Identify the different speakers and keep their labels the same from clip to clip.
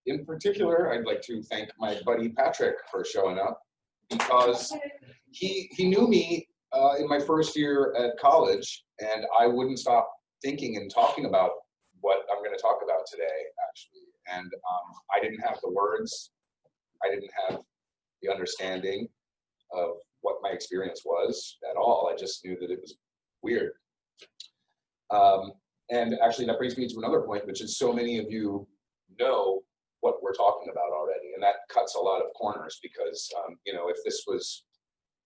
Speaker 1: in particular, I'd like to thank my buddy Patrick for showing up, because he knew me in my first year at college, and I wouldn't stop thinking and talking about what I'm going to talk about today, actually. And I didn't have the words, I didn't have the understanding of what my experience was at all. I just knew that it was weird. And actually, that brings me to another point, which is so many of you know what we're talking about already, and that cuts a lot of corners, because you know, if this was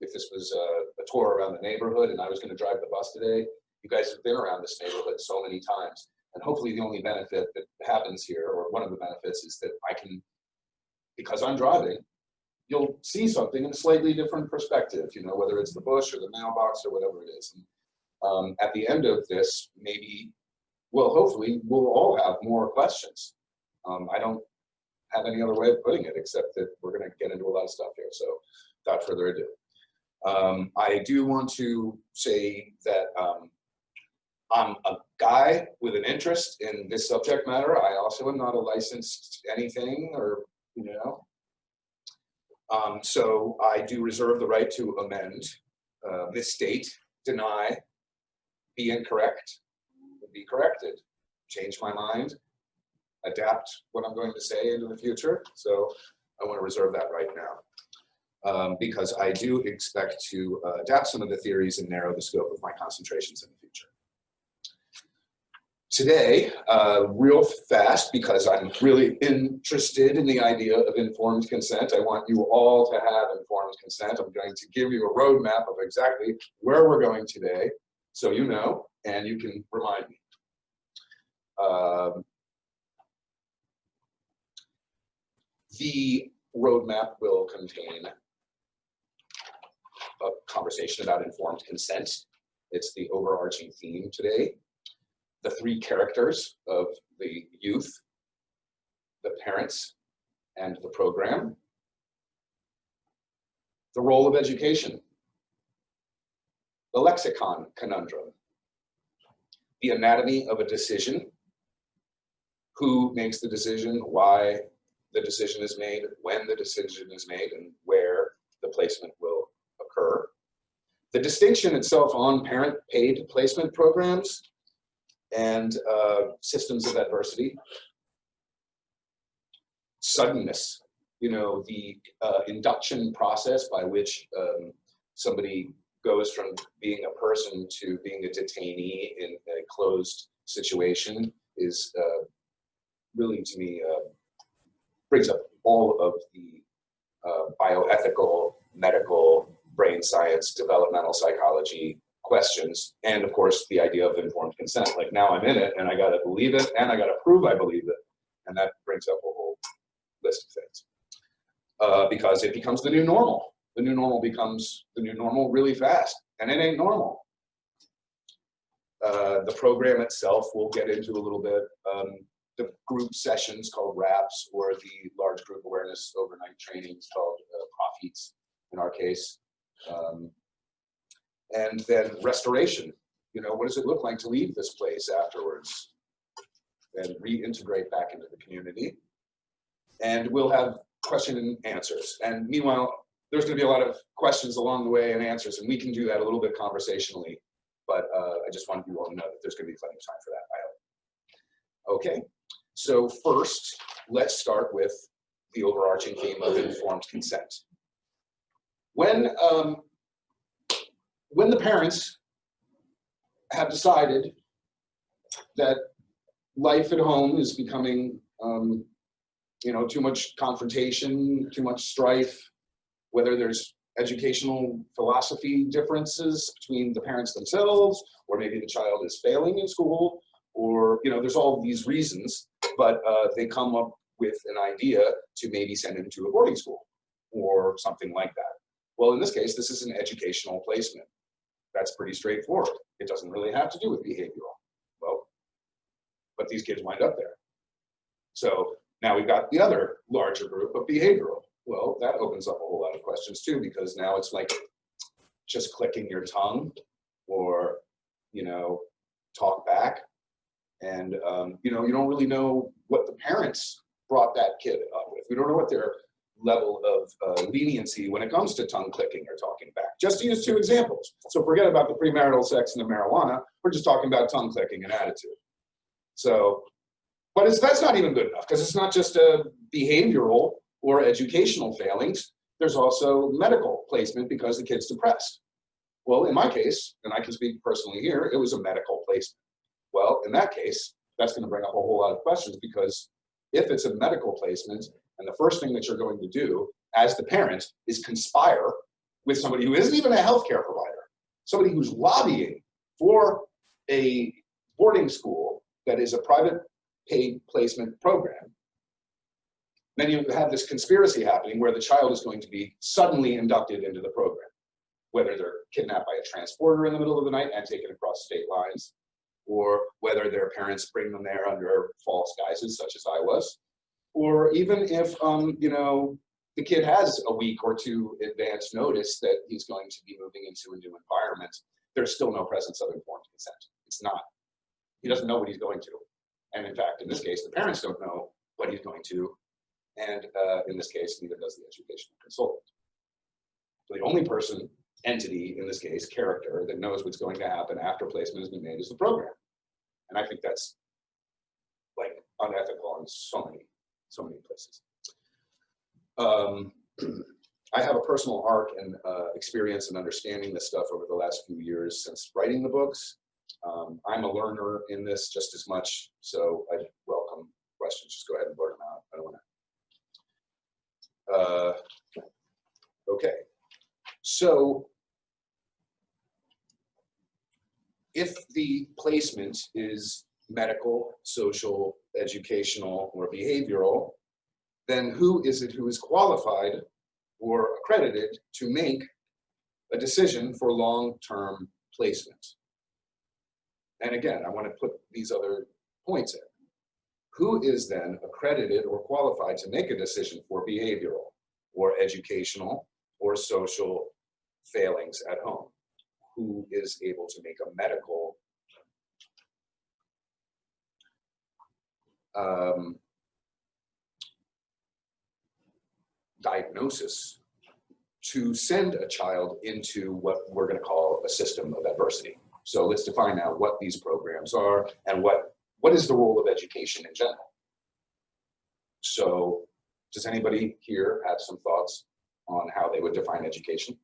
Speaker 1: a tour around the neighborhood and I was going to drive the bus today, you guys have been around this neighborhood so many times, and hopefully the only benefit that happens here, or one of the benefits, is that I can, because I'm driving, you'll see something in a slightly different perspective, you know, whether it's the bush or the mailbox or whatever it is. And at the end of this, maybe, well, hopefully we'll all have more questions. I don't have any other way of putting it, except that we're going to get into a lot of stuff here. So without further ado, I do want to say that I'm a guy with an interest in this subject matter. I also am not a licensed anything, or, you know. So I do reserve the right to amend, misstate, deny, be incorrect, be corrected, change my mind, adapt what I'm going to say into the future. So I want to reserve that right now, because I do expect to adapt some of the theories and narrow the scope of my concentrations in the future. Today, real fast, because I'm really interested in the idea of informed consent. I want you all to have informed consent. I'm going to give you a roadmap of exactly where we're going today, so you know, and you can remind me. The roadmap will contain a conversation about informed consent. It's the overarching theme today. The three characters of the youth, the parents, and the program. The role of education. The lexicon conundrum. The anatomy of a decision. Who makes the decision, why the decision is made, when the decision is made, and where the placement will occur. The distinction itself on parent-paid placement programs and systems of adversity. Suddenness, you know, the induction process by which somebody goes from being a person to being a detainee in a closed situation is really, to me, brings up all of the bioethical, medical, brain science, developmental psychology questions, and of course the idea of informed consent. Like, now I'm in it and I gotta believe it and I gotta prove I believe it, and that brings up a whole list of things, because it becomes the new normal. The new normal becomes the new normal really fast, and it ain't normal. The program itself we'll get into a little bit. The group sessions called RAPs, or the large group awareness overnight trainings called PROFEATs in our case. And then restoration. You know, what does it look like to leave this place afterwards and reintegrate back into the community? And we'll have question and answers. And meanwhile, there's going to be a lot of questions along the way and answers, and we can do that a little bit conversationally. But I just want you all to know that there's going to be plenty of time for that, I hope. Okay, so first, let's start with the overarching theme of informed consent. When the parents have decided that life at home is becoming, you know, too much confrontation, too much strife, whether there's educational philosophy differences between the parents themselves, or maybe the child is failing in school, or, you know, there's all these reasons, but they come up with an idea to maybe send him to a boarding school or something like that. Well, in this case, this is an educational placement. That's pretty straightforward. It doesn't really have to do with behavioral. Well, but these kids wind up there. So now we've got the other larger group of behavioral. Well, that opens up a whole lot of questions too, because now it's like just clicking your tongue, or, you know, talk back. And, you know, you don't really know what the parents brought that kid up with. We don't know what their level of leniency when it comes to tongue clicking or talking back. Just to use 2 examples. So forget about the premarital sex and the marijuana. We're just talking about tongue clicking and attitude. So, but that's not even good enough, because it's not just a behavioral or educational failings. There's also medical placement because the kid's depressed. Well, in my case, and I can speak personally here, it was a medical placement. Well, in that case, that's going to bring up a whole lot of questions, because if it's a medical placement, and the first thing that you're going to do as the parent is conspire with somebody who isn't even a healthcare provider, somebody who's lobbying for a boarding school that is a private paid placement program, then you have this conspiracy happening where the child is going to be suddenly inducted into the program, whether they're kidnapped by a transporter in the middle of the night and taken across state lines, or whether their parents bring them there under false guises, such as I was, or even if, you know, the kid has a week or 2 advance notice that he's going to be moving into a new environment, there's still no presence of informed consent. It's not. He doesn't know what he's going to. And in fact, in this case, the parents don't know what he's going to. And in this case, neither does the educational consultant. So the only person, entity, in this case, character, that knows what's going to happen after placement has been made is the program. And I think that's like unethical in so many places. I have a personal arc and experience in understanding this stuff over the last few years since writing the books. I'm a learner in this just as much, so I welcome questions. Just go ahead and blurt them out. I don't want to. Okay, so if the placement is medical, social, educational, or behavioral, then who is it who is qualified or accredited to make a decision for long-term placement? And again, I want to put these other points in. Who is then accredited or qualified to make a decision for behavioral or educational or social failings at home? Who is able to make a medical diagnosis to send a child into what we're going to call a system of adversity? So let's define now what these programs are and what is the role of education in general. So does anybody here have some thoughts on how they would define education?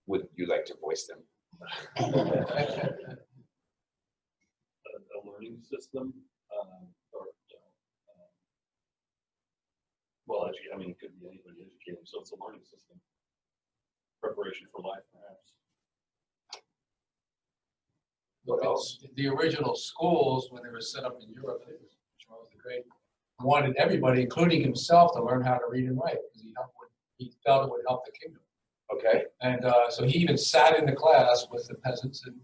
Speaker 1: Would you like to voice them?
Speaker 2: A learning system, or well, I mean, it could be anybody educating, so it's a learning system. Preparation for life, perhaps.
Speaker 1: What else?
Speaker 3: The original schools, when they were set up in Europe, it was Charles the Great, wanted everybody, including himself, to learn how to read and write, because he felt it would help the kingdom.
Speaker 1: Okay.
Speaker 3: And so he even sat in the class with the peasants and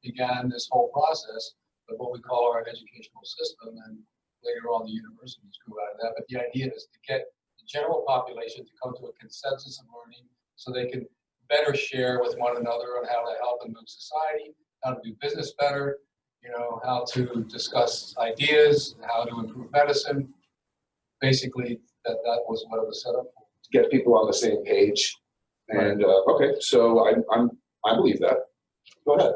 Speaker 3: began this whole process of what we call our educational system, and later on the universities grew out of that. But the idea is to get the general population to come to a consensus of learning so they can better share with one another on how to help and move society, how to do business better, you know, how to discuss ideas, how to improve medicine. Basically, that was what it was set up for.
Speaker 1: To get people on the same page. And okay, so I believe that. Go ahead.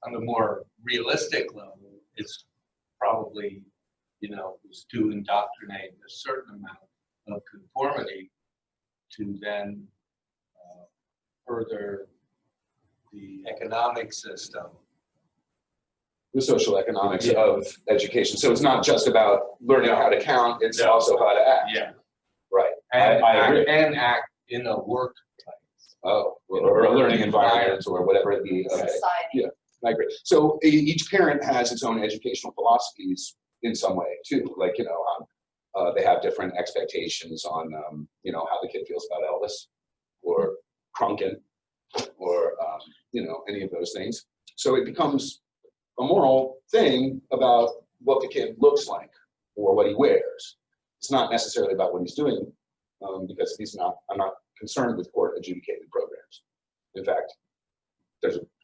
Speaker 4: On a more realistic level, it's probably, you know, is to indoctrinate a certain amount of conformity to then further the economic system.
Speaker 1: The social economics of education. So it's not just about learning how to count, it's also how to act.
Speaker 4: Yeah.
Speaker 1: Right.
Speaker 4: And
Speaker 1: I agree.
Speaker 4: And act in a workplace.
Speaker 1: Oh, or a learning environment or whatever it be. Okay. Yeah, I agree. So each parent has its own educational philosophies in some way too. Like, you know, they have different expectations on, you know, how the kid feels about Elvis or Krunken or, you know, any of those things. So it becomes a moral thing about what the kid looks like or what he wears. It's not necessarily about what he's doing, because I'm not concerned with court adjudicated programs. In fact,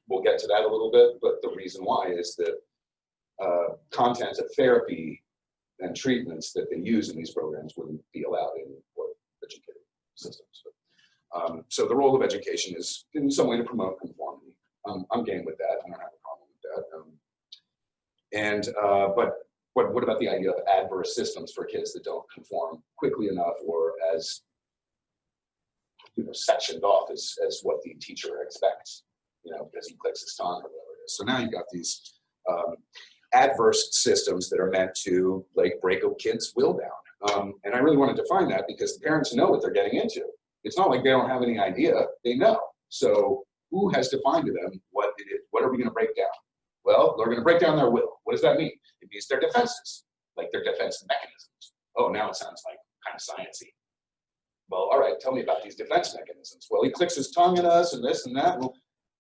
Speaker 1: we'll get to that a little bit, but the reason why is that content of therapy and treatments that they use in these programs wouldn't be allowed in or educated systems. So the role of education is in some way to promote conformity. I'm game with that. I don't have a problem with that. But what about the idea of adverse systems for kids that don't conform quickly enough or as sectioned off as what the teacher expects, because he clicks his tongue or whatever it is. So now you've got these adverse systems that are meant to like break a kid's will down. And I really want to define that because the parents know what they're getting into. It's not like they don't have any idea, they know. So who has defined to them what it is? What are we going to break down? Well, they're going to break down their will. What does that mean? It means their defenses, like their defense mechanisms. Oh, now it sounds like kind of sciencey. Well, all right, tell me about these defense mechanisms. Well, he clicks his tongue at us and this and that. Well,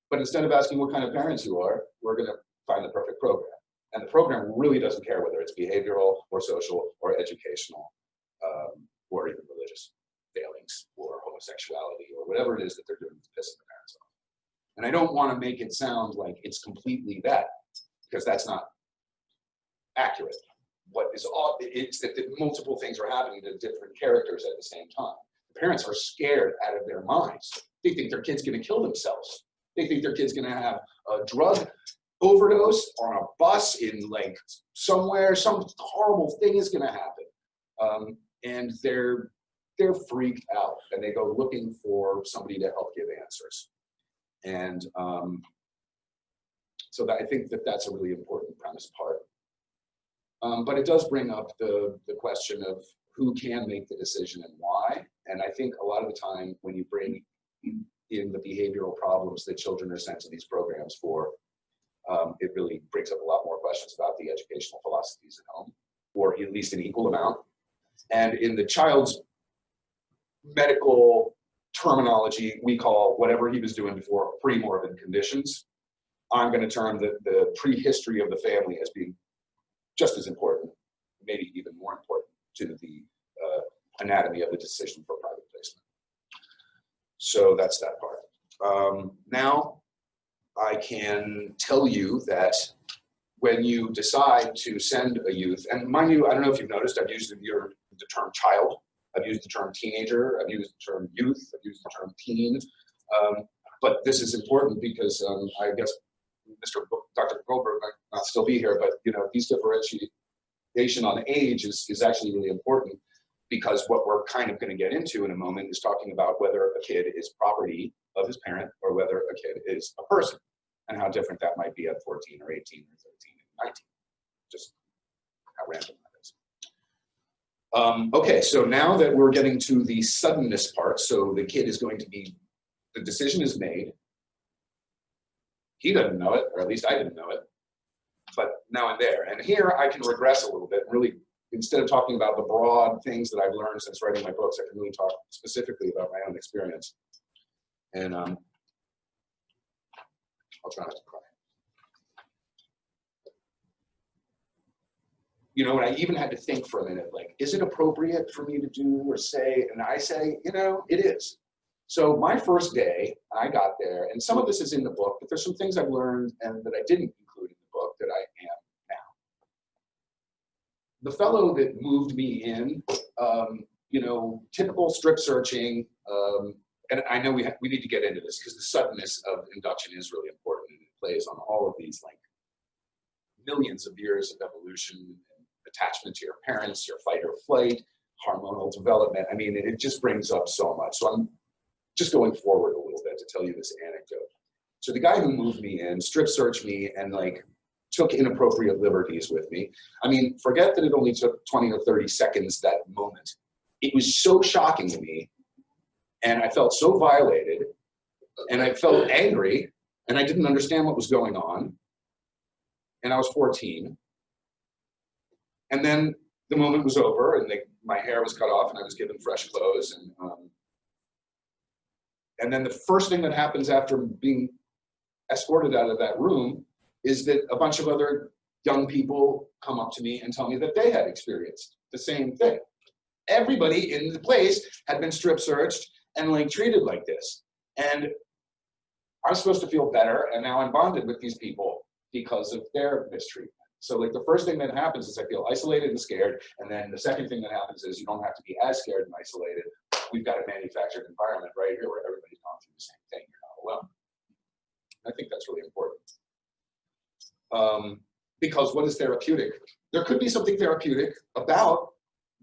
Speaker 1: but instead of asking what kind of parents you are, we're going to find the perfect program. And the program really doesn't care whether it's behavioral or social or educational or even religious failings or homosexuality or whatever it is that they're doing to piss the parents off. And I don't want to make it sound like it's completely that, because that's not accurate. What is all, it's that multiple things are happening to different characters at the same time. The parents are scared out of their minds. They think their kid's going to kill themselves. They think their kid's going to have a drug overdose on a bus in like somewhere, some horrible thing is going to happen. And they're freaked out and they go looking for somebody to help give answers. And so I think that's a really important premise part. But it does bring up the question of who can make the decision and why. And I think a lot of the time when you bring in the behavioral problems that children are sent to these programs for, it really brings up a lot more questions about the educational philosophies at home, or at least an equal amount. And in the child's medical terminology, we call whatever he was doing before pre-morbid conditions. I'm going to term the prehistory of the family as being just as important, maybe even more important to the anatomy of the decision for private placement. So that's that part. Now I can tell you that when you decide to send a youth, and mind you, I don't know if you've noticed, I've used the term child, I've used the term teenager, I've used the term youth, I've used the term teen, but this is important because I guess Dr. Goldberg might not still be here, but these differentiation on age is actually really important, because what we're kind of going to get into in a moment is talking about whether a kid is property of his parent or whether a kid is a person, and how different that might be at 14 or 18 or 13 and 19, just how random that is. Okay, so now that we're getting to the suddenness part, so the kid is going to be, the decision is made. He doesn't know it, or at least I didn't know it, but now I'm there. And here I can regress a little bit, really, instead of talking about the broad things that I've learned since writing my books, I can really talk specifically about my own experience. And I'll try not to cry. And I even had to think for a minute, like, is it appropriate for me to do or say? And I say, it is. So my first day, I got there, and some of this is in the book, but there's some things I've learned and that I didn't include in the book that I am now. The fellow that moved me in, typical strip searching, and I know we need to get into this because the suddenness of induction is really important, and it plays on all of these like millions of years of evolution and attachment to your parents, your fight or flight, hormonal development. I mean, it just brings up so much. So I'm just going forward a little bit to tell you this anecdote. So the guy who moved me in strip searched me and like took inappropriate liberties with me. I mean, forget that it only took 20 or 30 seconds that moment. It was so shocking to me, and I felt so violated, and I felt angry, and I didn't understand what was going on, and I was 14. And then the moment was over, and my hair was cut off, and I was given fresh clothes, and then the first thing that happens after being escorted out of that room is that a bunch of other young people come up to me and tell me that they had experienced the same thing. Everybody in the place had been strip searched and like treated like this. And I'm supposed to feel better, and now I'm bonded with these people because of their mistreatment. So like the first thing that happens is I feel isolated and scared. And then the second thing that happens is you don't have to be as scared and isolated. We've got a manufactured environment right here where everybody's gone through the same thing. You're not alone. I think that's really important. Because what is therapeutic? There could be something therapeutic about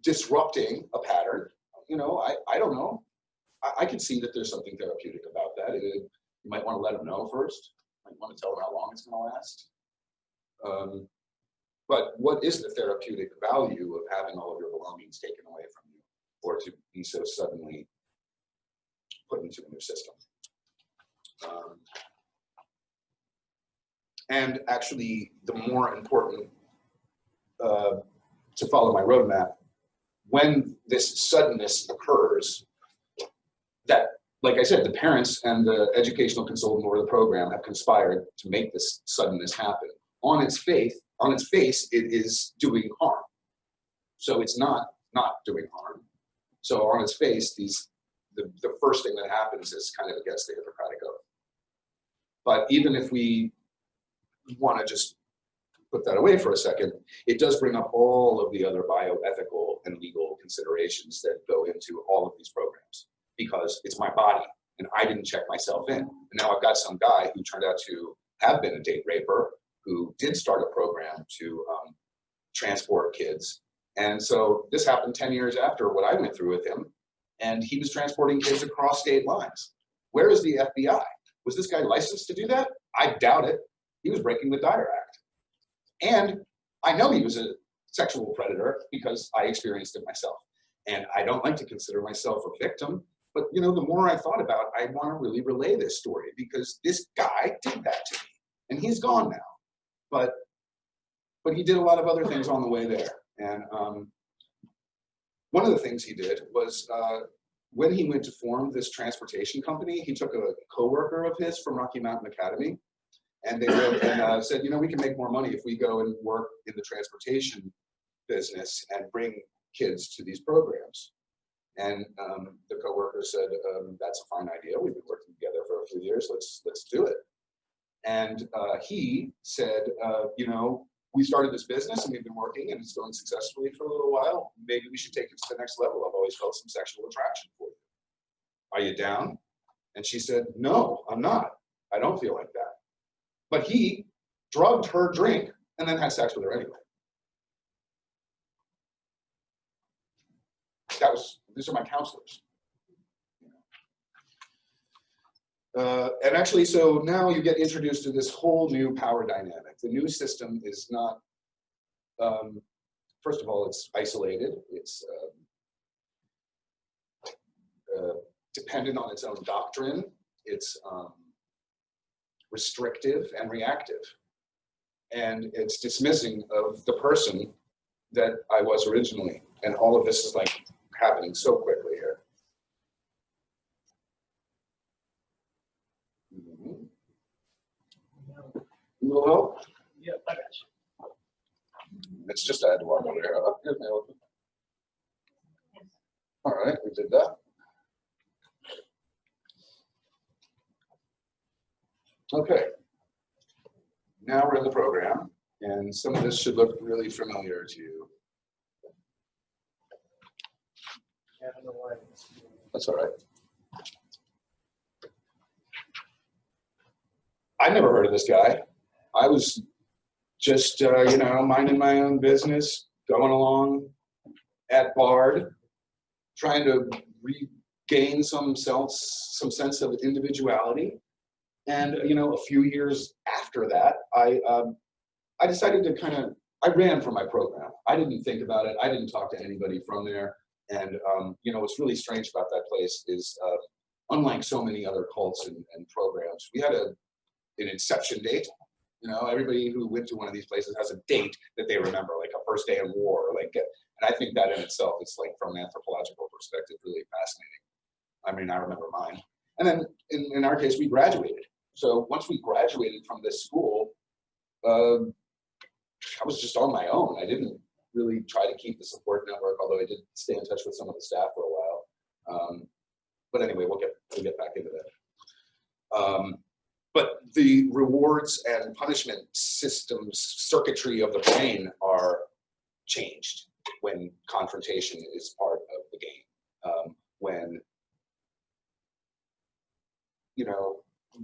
Speaker 1: disrupting a pattern. You know, I don't know. I can see that there's something therapeutic about that. You might want to let them know first. You might want to tell them how long it's going to last. But what is the therapeutic value of having all of your belongings taken away from you, or to be so suddenly put into a new system? And actually, the more important, to follow my roadmap, when this suddenness occurs, that, like I said, the parents and the educational consultant or the program have conspired to make this suddenness happen. On its face, it is doing harm. So it's not doing harm. So on its face, the first thing that happens is kind of against the Hippocratic Oath. But even if we want to just put that away for a second, it does bring up all of the other bioethical and legal considerations that go into all of these programs, because it's my body and I didn't check myself in. And now I've got some guy who turned out to have been a date raper, who did start a program to transport kids. And so this happened 10 years after what I went through with him, and he was transporting kids across state lines. Where is the FBI? Was this guy licensed to do that? I doubt it. He was breaking the Dyer Act. And I know he was a sexual predator because I experienced it myself. And I don't like to consider myself a victim, but you know, the more I thought about it, I want to really relay this story because this guy did that to me, and he's gone now. But he did a lot of other things on the way there. And one of the things he did was when he went to form this transportation company, he took a coworker of his from Rocky Mountain Academy, and they went and said, you know, we can make more money if we go and work in the transportation business and bring kids to these programs. And the coworker said, that's a fine idea. We've been working together for a few years. Let's do it. And he said, you know, we started this business and we've been working and it's going successfully for a little while. Maybe we should take it to the next level. I've always felt some sexual attraction for you. Are you down? And she said, no, I'm not. I don't feel like that. But he drugged her drink and then had sex with her anyway. These are my counselors. And actually, so now you get introduced to this whole new power dynamic. The new system is not, first of all, it's isolated. It's dependent on its own doctrine. It's restrictive and reactive. And it's dismissing of the person that I was originally. And all of this is like happening so quickly here. A little help?
Speaker 2: Yeah, I got you.
Speaker 1: It's just I had to walk over here. Oh, here's my open. All right, we did that. Okay. Now we're in the program, and some of this should look really familiar to you. That's all right. I never heard of this guy. I was just, you know, minding my own business, going along at Bard, trying to regain some sense of individuality. And, you know, a few years after that, I decided to I ran for my program. I didn't think about it. I didn't talk to anybody from there. And, you know, what's really strange about that place is, unlike so many other cults and programs, we had an inception date. You know, everybody who went to one of these places has a date that they remember, like a first day in war, like, and I think that in itself is, like, from an anthropological perspective, really fascinating. I mean, I remember mine. And then in our case, we graduated. So once we graduated from this school, I was just on my own. I didn't really try to keep the support network, although I did stay in touch with some of the staff for a while. But anyway, we'll get back into that. But the rewards and punishment systems, circuitry of the brain are changed when confrontation is part of the game. When, you know,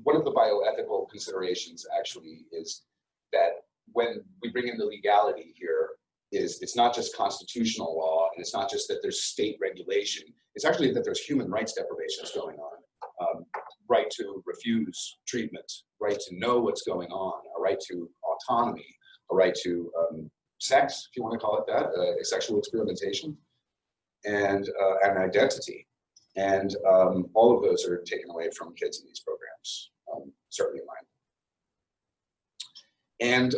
Speaker 1: one of the bioethical considerations actually is that when we bring in the legality here, it's not just constitutional law, and it's not just that there's state regulation, it's actually that there's human rights deprivations going on. Right to refuse treatment, right to know what's going on, a right to autonomy, a right to sex, if you want to call it that, sexual experimentation, and an identity. And all of those are taken away from kids in these programs, certainly mine. And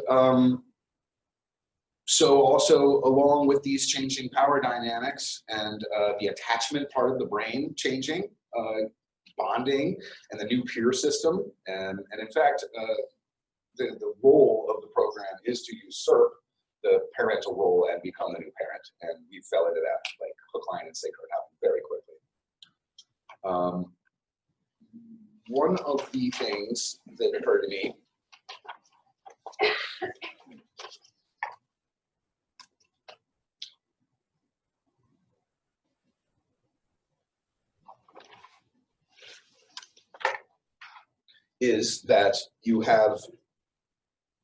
Speaker 1: so also along with these changing power dynamics and the attachment part of the brain changing, bonding, and the new peer system, and in fact, the role of the program is to usurp the parental role and become the new parent, and we fell into that like hook, line, and sinker. It happened very quickly. One of the things that occurred to me is that you have,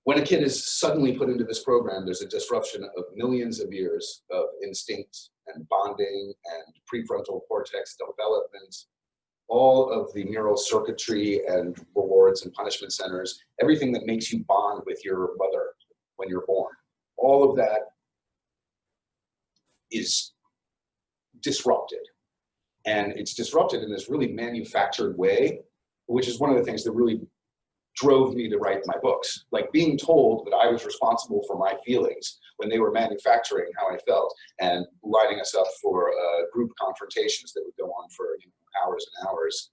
Speaker 1: when a kid is suddenly put into this program, there's a disruption of millions of years of instinct and bonding and prefrontal cortex development, all of the neural circuitry and rewards and punishment centers, everything that makes you bond with your mother when you're born. All of that is disrupted. And it's disrupted in this really manufactured way, which is one of the things that really drove me to write my books. Like being told that I was responsible for my feelings when they were manufacturing how I felt and lining us up for group confrontations that would go on for hours and hours.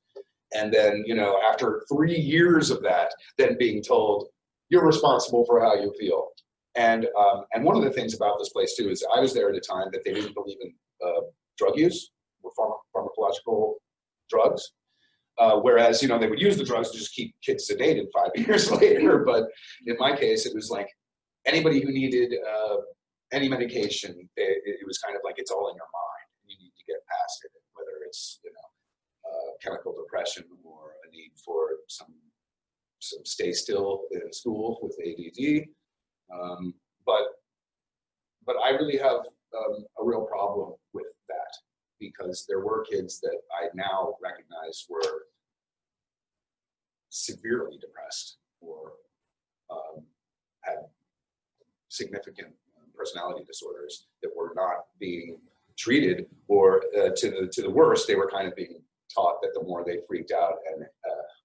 Speaker 1: And then, after 3 years of that, then being told, you're responsible for how you feel. And one of the things about this place too is I was there at a time that they didn't believe in drug use or pharmacological drugs. Whereas, they would use the drugs to just keep kids sedated 5 years later. But in my case, it was like anybody who needed any medication, it was kind of like it's all in your mind. You need to get past it, whether it's, chemical depression or a need for some stay still in school with ADD. But I really have a real problem with that, because there were kids that I now recognize were severely depressed or had significant personality disorders that were not being treated, or to the worst, they were kind of being taught that the more they freaked out and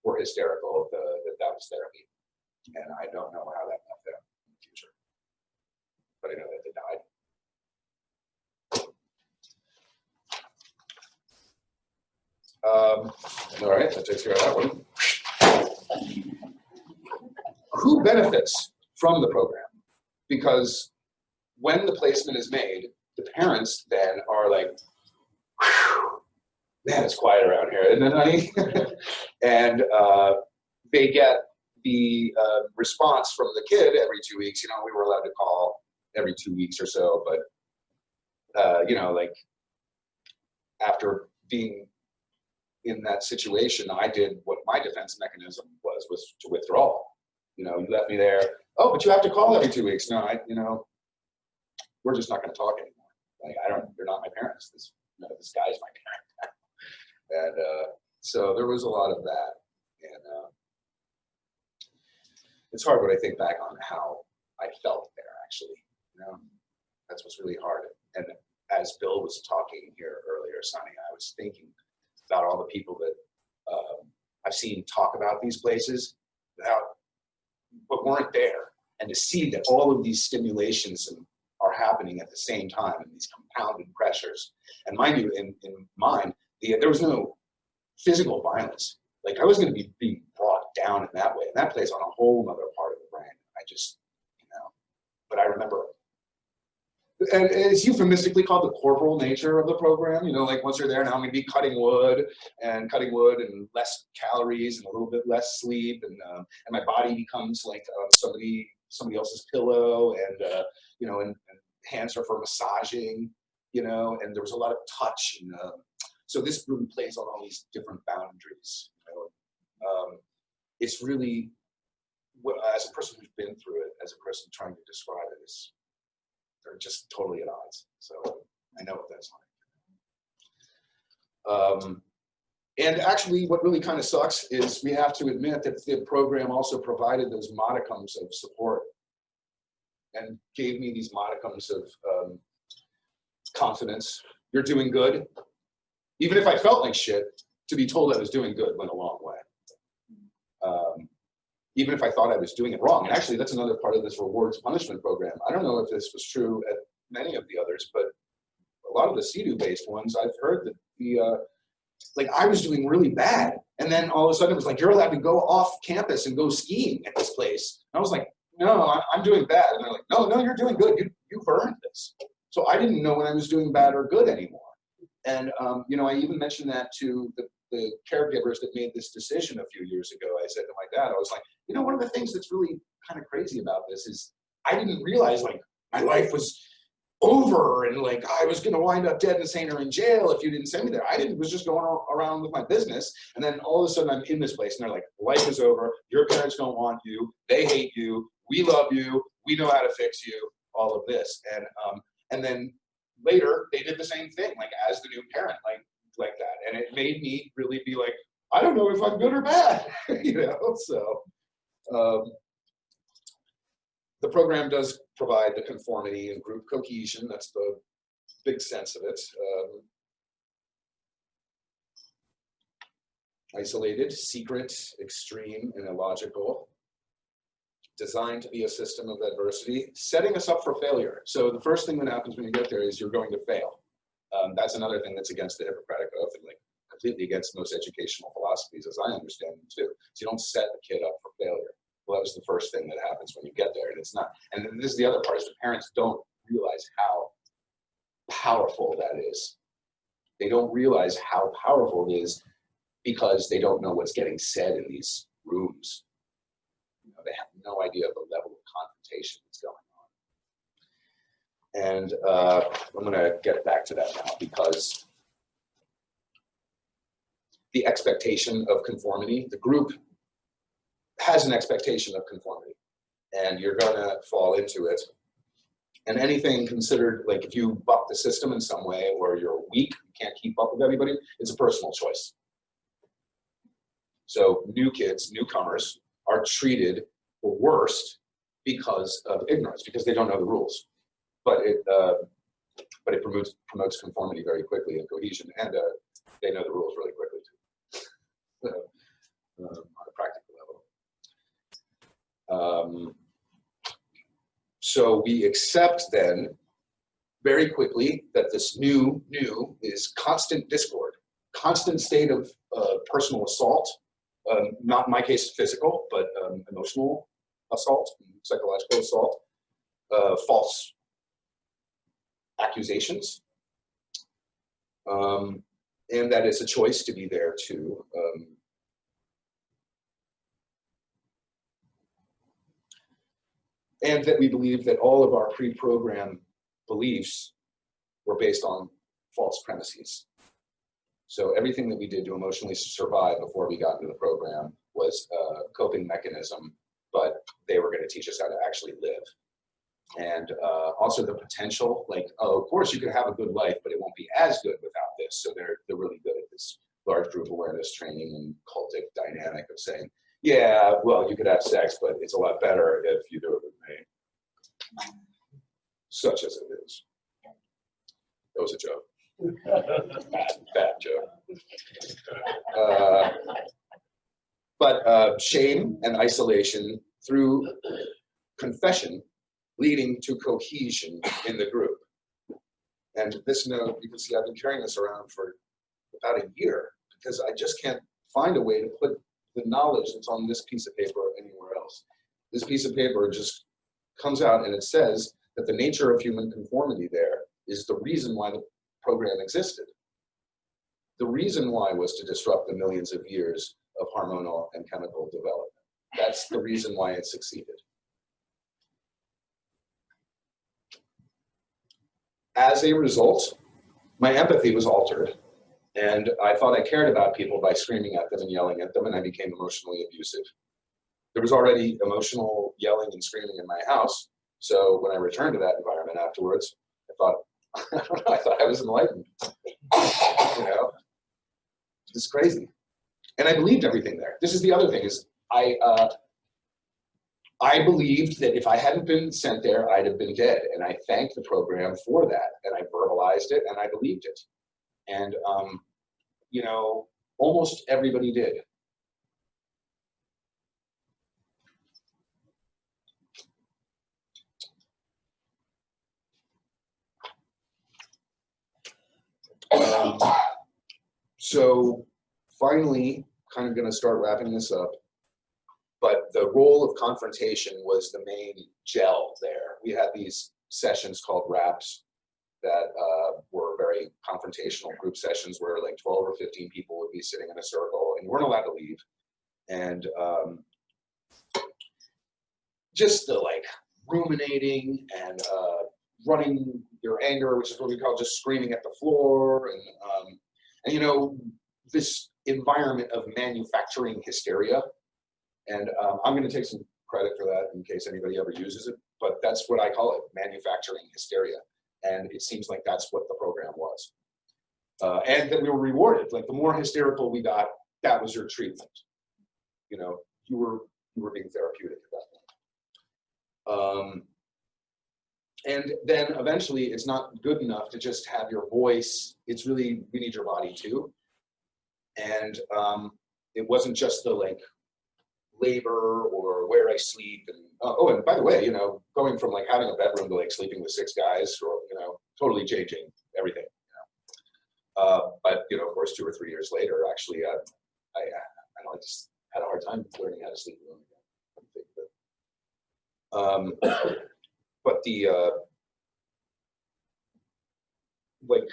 Speaker 1: were hysterical, that was therapy. And I don't know how that left them in the future, but I know that they died. All right, that takes care of that one. Who benefits from the program? Because when the placement is made, the parents then are like, man, it's quiet around here, isn't it, honey? And they get the response from the kid every 2 weeks. We were allowed to call every 2 weeks or so, but like after being in that situation, I did what my defense mechanism was to withdraw. You left me there. Oh, but you have to call every 2 weeks. No, we're just not going to talk anymore. Like, you're not my parents. This guy's my parent. And so there was a lot of that. And it's hard when I think back on how I felt there, actually. That's what's really hard. And as Bill was talking here earlier, Sonny, I was thinking about all the people that I've seen talk about these places but weren't there. And to see that all of these stimulations are happening at the same time, and these compounded pressures. And mind you, in mine, there was no physical violence. Like, I was going to be brought down in that way. And that plays on a whole other part of the brain. I just, but I remember. And it's euphemistically called the corporal nature of the program. Like once you're there, now I'm going to be cutting wood and less calories and a little bit less sleep, and my body becomes like somebody else's pillow, and you know, and hands are for massaging, you know, and there was a lot of touch, and so this really plays on all these different boundaries. You know? It's really, as a person who's been through it, as a person trying to describe it, they're just totally at odds. So I know what that's like. And actually, what really kind of sucks is we have to admit that the program also provided those modicums of support and gave me these modicums of confidence. You're doing good. Even if I felt like shit, to be told I was doing good went a long way. Even if I thought I was doing it wrong. And actually, that's another part of this rewards punishment program. I don't know if this was true at many of the others, but a lot of the CEDU-based ones, I've heard that like I was doing really bad. And then all of a sudden it was like, you're allowed to go off campus and go skiing at this place. And I was like, no, I'm doing bad. And they're like, no, you're doing good. You've earned this. So I didn't know when I was doing bad or good anymore. And, you know, I even mentioned that to the caregivers that made this decision a few years ago. I said to my dad, I was like, you know, one of the things that's really kind of crazy about this is I didn't realize like my life was over and like I was going to wind up dead, insane, or in jail if you didn't send me there. I was just going around with my business, and then all of a sudden I'm in this place and they're like, life is over, your parents don't want you, they hate you, we love you, we know how to fix you, all of this. And then later they did the same thing, like as the new parent, like that. And it made me really be like, I don't know if I'm good or bad, you know. So the program does provide the conformity and group cohesion. That's the big sense of it. Isolated, secret, extreme, and illogical. Designed to be a system of adversity, setting us up for failure. So the first thing that happens when you get there is you're going to fail. That's another thing that's against the Hippocratic Oath and like completely against most educational philosophies, as I understand them too. So you don't set the kid up for failure. Well, that was the first thing that happens when you get there, and it's not. And then this is the other part: is the parents don't realize how powerful that is. They don't realize how powerful it is because they don't know what's getting said in these rooms. You know, they have no idea of the level of confrontation that's going on. And I'm going to get back to that now because the expectation of conformity, the group has an expectation of conformity, and you're going to fall into it. And anything considered, like if you buck the system in some way or you're weak, you can't keep up with everybody, it's a personal choice. So new kids, newcomers, are treated worst because of ignorance, because they don't know the rules. But it promotes conformity very quickly and cohesion, and they know the rules really quickly too, on a practical level. So we accept then very quickly that this new is constant discord, constant state of personal assault, not in my case physical, but emotional assault, psychological assault, false accusations, and that it's a choice to be there too. And that we believe that all of our pre-programmed beliefs were based on false premises. So everything that we did to emotionally survive before we got into the program was a coping mechanism, but they were going to teach us how to actually live. And also the potential, like, oh, of course you could have a good life, but it won't be as good without this. So they're really good at this large group awareness training and cultic dynamic of saying, yeah, well, you could have sex, but it's a lot better if you do it with me. Such as it is. That was a joke. Bad joke. But shame and isolation through confession leading to cohesion in the group. And this note, you can see I've been carrying this around for about a year because I just can't find a way to put the knowledge that's on this piece of paper anywhere else. This piece of paper just comes out and it says that the nature of human conformity there is the reason why the program existed. The reason why was to disrupt the millions of years of hormonal and chemical development. That's the reason why it succeeded. As a result, my empathy was altered, and I thought I cared about people by screaming at them and yelling at them, and I became emotionally abusive. There was already emotional yelling and screaming in my house, so when I returned to that environment afterwards, I thought, I don't know, I thought I was enlightened. You know, it's crazy. And I believed everything there. This is the other thing, is I believed that if I hadn't been sent there, I'd have been dead. And I thanked the program for that. And I verbalized it and I believed it. And, you know, almost everybody did. So finally, kind of going to start wrapping this up. But the role of confrontation was the main gel there. We had these sessions called RAPs that were very confrontational group sessions where like 12 or 15 people would be sitting in a circle and you weren't allowed to leave. And just the like ruminating and running your anger, which is what we call just screaming at the floor. And you know, this environment of manufacturing hysteria. And I'm going to take some credit for that in case anybody ever uses it, but that's what I call it, manufacturing hysteria. And it seems like that's what the program was. And that we were rewarded. Like the more hysterical we got, that was your treatment. You know, you were being therapeutic at that point. And then eventually it's not good enough to just have your voice. It's really, we need your body too. And it wasn't just the like labor or where I sleep. And oh, and by the way, you know, going from like having a bedroom to like sleeping with 6 guys, or, you know, totally changing everything. You know? But, you know, of course, 2 or 3 years later, actually, I don't know, I just had a hard time learning how to sleep alone again. But the, like,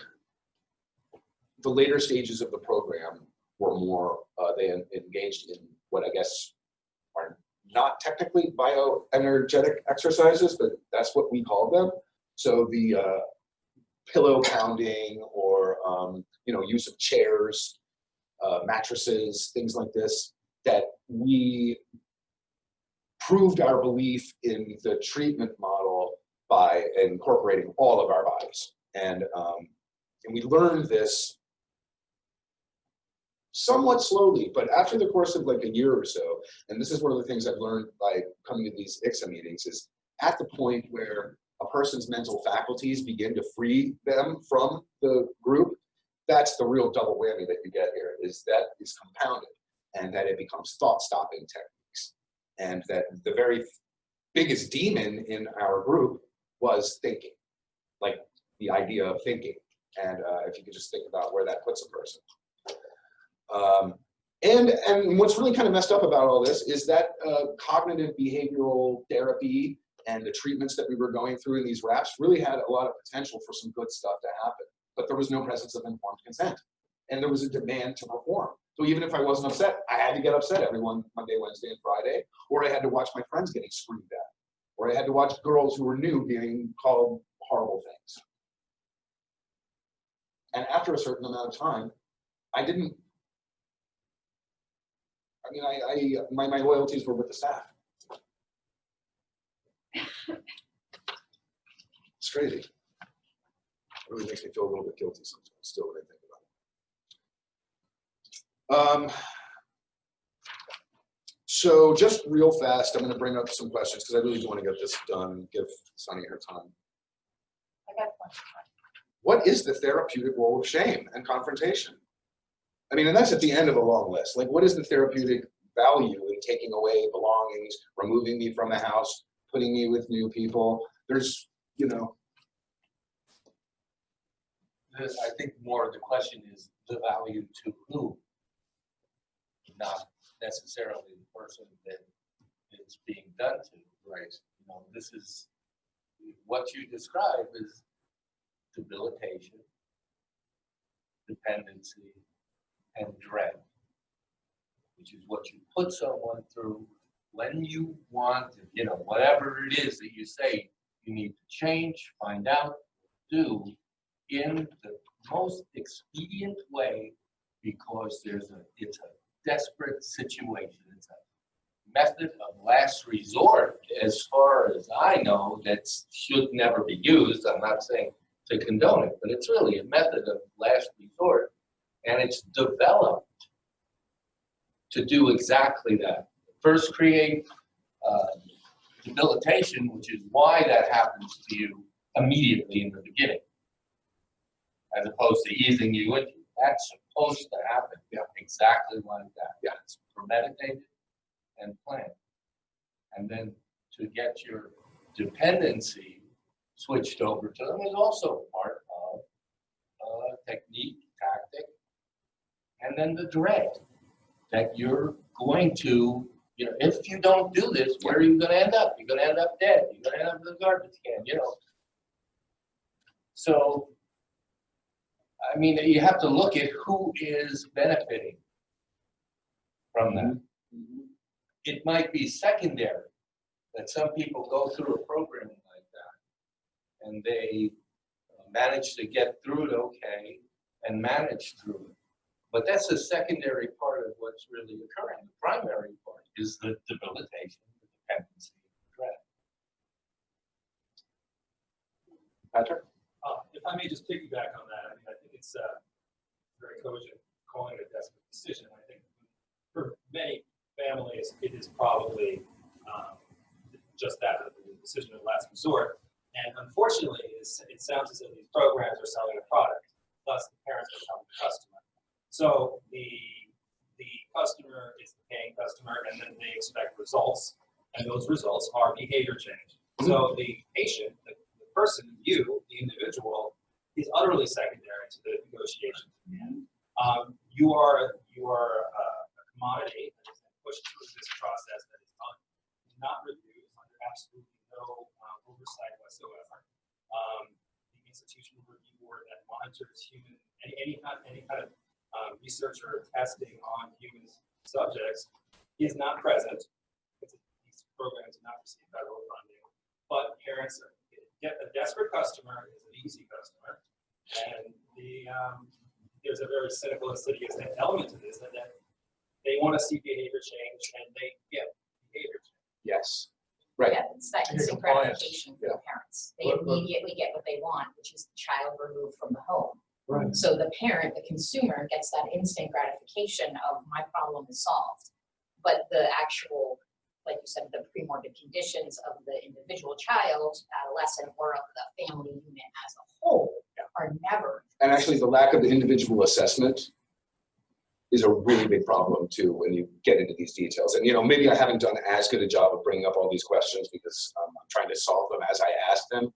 Speaker 1: the later stages of the program were more, they engaged in what I guess are not technically bioenergetic exercises, but that's what we call them. So the pillow pounding or, you know, use of chairs, mattresses, things like this, that we proved our belief in the treatment model by incorporating all of our bodies. And we learned this somewhat slowly, but after the course of like a year or so, and this is one of the things I've learned by coming to these ICSA meetings, is at the point where a person's mental faculties begin to free them from the group, that's the real double whammy that you get here, is that is compounded, and that it becomes thought-stopping techniques. And that the very biggest demon in our group was thinking, like the idea of thinking. And if you could just think about where that puts a person. And what's really kind of messed up about all this is that cognitive behavioral therapy and the treatments that we were going through in these RAPs really had a lot of potential for some good stuff to happen, but there was no presence of informed consent, and there was a demand to perform. So even if I wasn't upset, I had to get upset every Monday, Wednesday, and Friday, or I had to watch my friends getting screamed at, or I had to watch girls who were new being called horrible things. And after a certain amount of time, my loyalties were with the staff. It's crazy. It really makes me feel a little bit guilty sometimes, still, when I think about it. So just real fast, I'm going to bring up some questions because I really do want to get this done, give Sunny her time.
Speaker 5: I got one.
Speaker 1: What is the therapeutic role of shame and confrontation? I mean, and that's at the end of a long list. Like, what is the therapeutic value in taking away belongings, removing me from the house, putting me with new people? There's, you know.
Speaker 4: I think more of the question is the value to who, not necessarily the person that it's being done to. Right. You know, this is what you describe is debilitation, dependency, and dread. which is what you put someone through when you want, you know, whatever it is that you say you need to change, find out, do in the most expedient way, because it's a desperate situation. It's a method of last resort, as far as I know, that should never be used. I'm not saying to condone it, but it's really a method of last resort, and it's developed to do exactly that. First, create debilitation, which is why that happens to you immediately in the beginning, as opposed to easing you into it. That's supposed to happen exactly like that. Yeah, it's premeditated and planned. And then to get your dependency switched over to them is also part of technique, tactic, and then the dread that you're going to, you know, if you don't do this, where are you going to end up? You're going to end up dead. You're going to end up in the garbage can, you know. So, I mean, you have to look at who is benefiting from that. It might be secondary that some people go through a program like that and they manage to get through it okay and manage through it. But that's a secondary part of what's really occurring. The primary part is the debilitation, the dependency, the dread.
Speaker 1: Patrick?
Speaker 6: If I may just piggyback on that, I mean, I think it's very cogent calling it a desperate decision. I think for many families, it is probably just that, the decision of last resort. And unfortunately, it sounds as if these programs are selling a product, thus the parents become the customer. So the customer is the paying customer, and then they expect results, and those results are behavior change. So the patient, the person, you, the individual, is utterly secondary to the negotiations. You are a commodity that is pushed through this process that is not reviewed under absolutely no oversight whatsoever. The institutional review board that monitors any kind of research or testing on human subjects is not present. These programs do not receive federal funding, but parents get a desperate customer is an easy customer, and there's a very cynical, insidious element to this, that they want to see behavior change, and they get behavior change.
Speaker 1: Yes. Right.
Speaker 5: Yeah, it's that instant gratification for the parents. They immediately get what they want, which is the child removed from the home.
Speaker 3: Right.
Speaker 5: So the parent, the consumer, gets that instant gratification of my problem is solved. But the actual, like you said, the premorbid conditions of the individual child, adolescent, or of the family unit as a whole are never.
Speaker 1: And actually, the lack of the individual assessment is a really big problem too when you get into these details. And, you know, maybe I haven't done as good a job of bringing up all these questions because I'm trying to solve them as I ask them.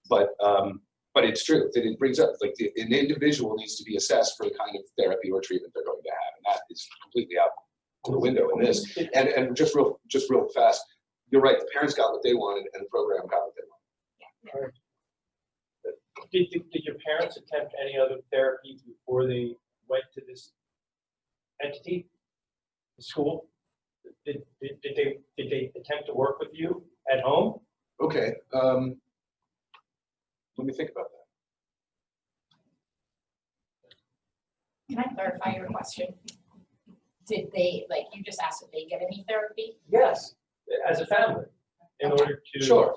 Speaker 1: But it's true that it brings up, like, an individual needs to be assessed for the kind of therapy or treatment they're going to have, and that is completely out the window in this. And just real fast, you're right. The parents got what they wanted, and the program got what they wanted.
Speaker 7: Did your parents attempt any other therapy before they went to this entity, the school? Did they attempt to work with you at home?
Speaker 1: Okay. Let me think about that.
Speaker 5: Can I clarify your question? Did they, like you just asked, if they get any therapy?
Speaker 7: Yes, as a family, in order to.
Speaker 1: Sure.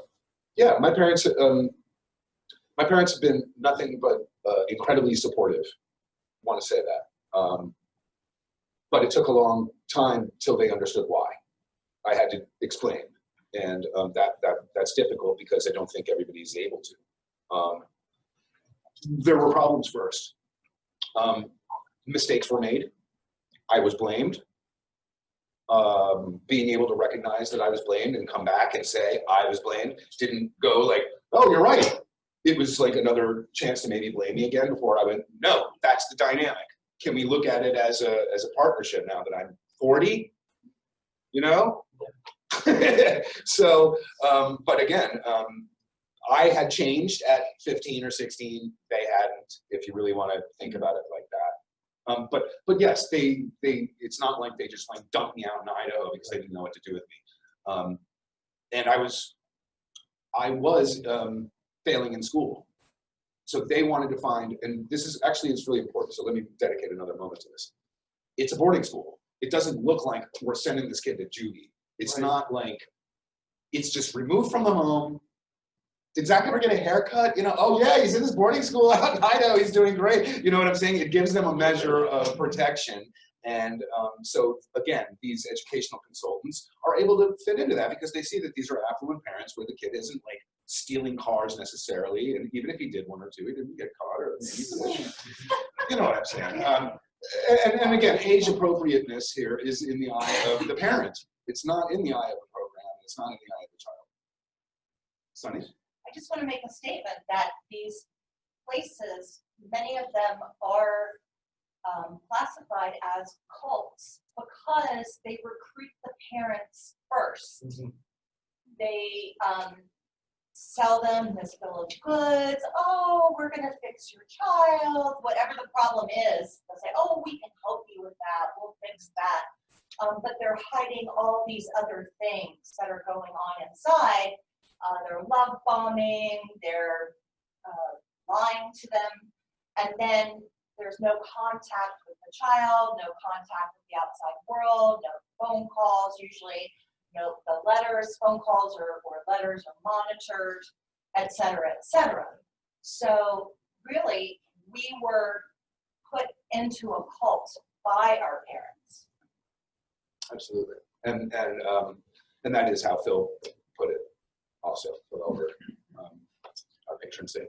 Speaker 1: Yeah, my parents have been nothing but incredibly supportive. I want to say that. But it took a long time till they understood why. I had to explain, and that's difficult because I don't think everybody's able to. There were problems first. Mistakes were made. I was blamed. Being able to recognize that I was blamed and come back and say I was blamed didn't go like, oh, you're right. It was like another chance to maybe blame me again before I went, no, that's the dynamic. Can we look at it as a partnership now that I'm 40? You know? So, but again, I had changed at 15 or 16. They hadn't, if you really want to think about it like that. But yes, it's not like they just like dumped me out in Idaho because they didn't know what to do with me. And I was failing in school. So they wanted to find, and this is actually, it's really important. So let me dedicate another moment to this. It's a boarding school. It doesn't look like we're sending this kid to juvie. It's not like, it's just removed from the home. Did Zach ever get a haircut? You know, oh yeah, he's in this boarding school out in Idaho. He's doing great. You know what I'm saying? It gives them a measure of protection. And so again, these educational consultants are able to fit into that because they see that these are affluent parents where the kid isn't like stealing cars necessarily. And even if he did one or two, he didn't get caught or maybe, you know what I'm saying? And again, age appropriateness here is in the eye of the parent. It's not in the eye of the program. It's not in the eye of the child. Sunny?
Speaker 8: I just want to make a statement that these places, many of them are classified as cults because they recruit the parents first.
Speaker 1: Mm-hmm.
Speaker 8: They sell them this bill of goods. Oh, we're going to fix your child. Whatever the problem is, they'll say, oh, we can help you with that. We'll fix that. But they're hiding all these other things that are going on inside. They're love bombing, they're lying to them, and then there's no contact with the child, no contact with the outside world, no phone calls usually, the letters, phone calls or letters are monitored, et cetera, et cetera. So really, we were put into a cult by our parents.
Speaker 1: Absolutely. And that is how Phil put it also, Phil Elder, our patron saint.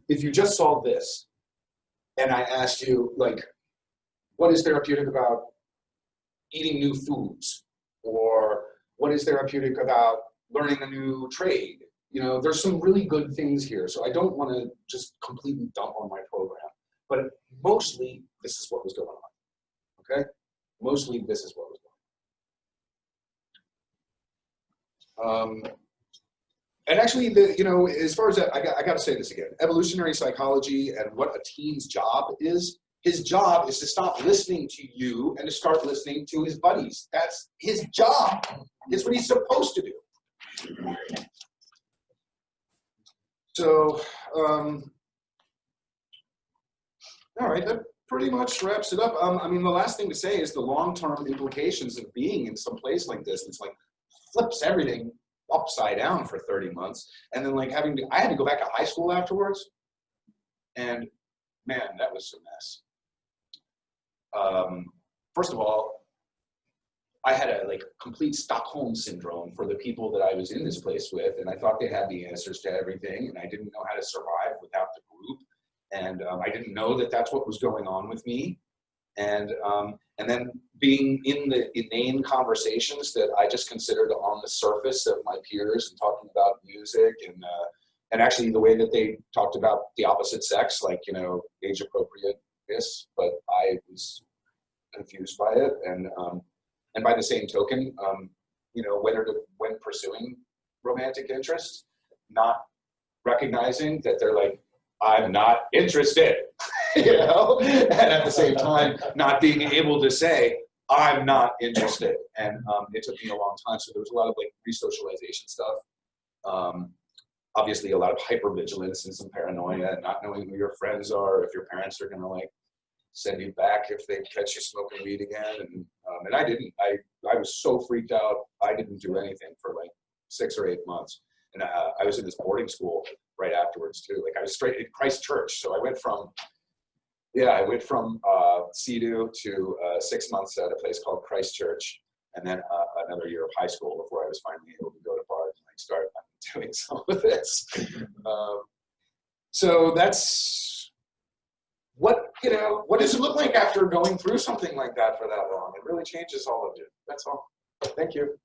Speaker 1: If you just saw this, and I asked you, like, what is therapeutic about eating new foods? Or what is therapeutic about learning a new trade? You know, there's some really good things here. So I don't want to just completely dump on my program. But mostly, this is what was going on. Okay? Mostly, this is what was going on. And actually, as far as that, I got to say this again. Evolutionary psychology and what a teen's job is, his job is to stop listening to you and to start listening to his buddies. That's his job. It's what he's supposed to do. So, all right, that pretty much wraps it up. I mean, the last thing to say is the long-term implications of being in some place like this. It's like flips everything upside down for 30 months. And then like I had to go back to high school afterwards. And man, that was a mess. First of all, I had a complete Stockholm Syndrome for the people that I was in this place with, and I thought they had the answers to everything, and I didn't know how to survive without the group, and I didn't know that that's what was going on with me, and then being in the inane conversations that I just considered on the surface of my peers and talking about music and actually the way that they talked about the opposite sex, like age appropriateness, but I was confused by it, and by the same token, when pursuing romantic interest, not recognizing that they're like, I'm not interested, and at the same time, not being able to say, I'm not interested. And it took me a long time. So there was a lot of resocialization stuff. Obviously a lot of hypervigilance and some paranoia and not knowing who your friends are, if your parents are gonna send you back if they catch you smoking weed again. And I didn't. I was so freaked out. I didn't do anything for 6 or 8 months. And I was in this boarding school right afterwards too. I was straight in Christchurch. So I went from CEDU to 6 months at a place called Christchurch, and then another year of high school before I was finally able to go to bars and start doing some of this. So that's what does it look like after going through something like that for that long? It really changes all of you. That's all. Thank you.